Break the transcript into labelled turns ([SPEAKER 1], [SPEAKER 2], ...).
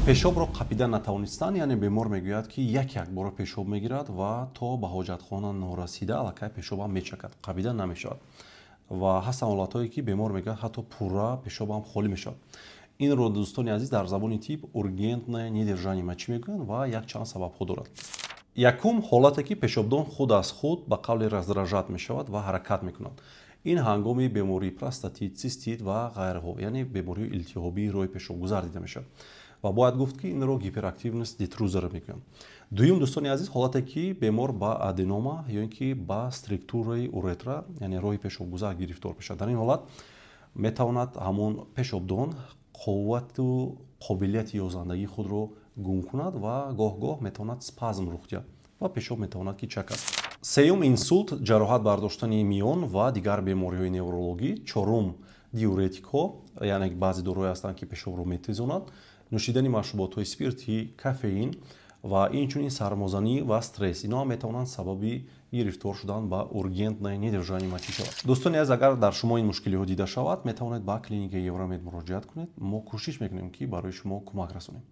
[SPEAKER 1] пешобро қапида натавонистан, яъне бемор мегӯяд ки як бора пешоб мегирад ва то ба ҳоҷатхона норасида аллакай пешобам мечакад, қапида намешавад. ва ҳастанд ҳолатҳое ки бемор мегӯяд ҳатто пурра пешобам холӣ мешавад. инро дӯстони азиз дар забони тиб ургентное недержание мочи мегӯянд ва якчанд сабабҳо дорад. якум ҳолате ки пешобдон худ аз худ ба қавле раздражат мешавад ва ҳаракат мекунад. ин ҳангоми бемории простатит, цистит ва ғайраҳо, яъне бемории илтиҳобии роҳи пешобгузар дида мешавад. ва бояд гуфт ки инро гиперактивност детрузера мегӯянд. дуюм дӯстони азиз, ҳолате ки бемор ба аденома ё ин ки ба структураи уретра, яъне роҳи пешобгузар гирифтор мешавад. дар ин ҳолат метавонад ҳамон пешобдон қуввату қобилияти ёзандагии худро гум кунад ва гоҳ-гоҳ метавонад спазм рух диҳад ва пешоб метавонад ки чакад. сеюм инсулт, ҷароҳат бардоштани миён ва дигар бемориҳои неврологӣ. чорум диуретикҳо, яъне баъзе дороҳое ҳастанд ки пешобро метезонанд. нӯшидани машруботҳои спиртӣ, кафеин ва инчунин сармозанӣ ва стресс. инҳо ҳам метавонанд сабаби гирифтор шудан ба ургентное недержание мочи шавад. дӯстони азиз, агар дар шумо ин мушкилиҳо дида шавад, метавонед ба клиникаи Евромед муроҷиат кунед. мо кӯшиш мекунем ки барои шумо кӯмак расонем.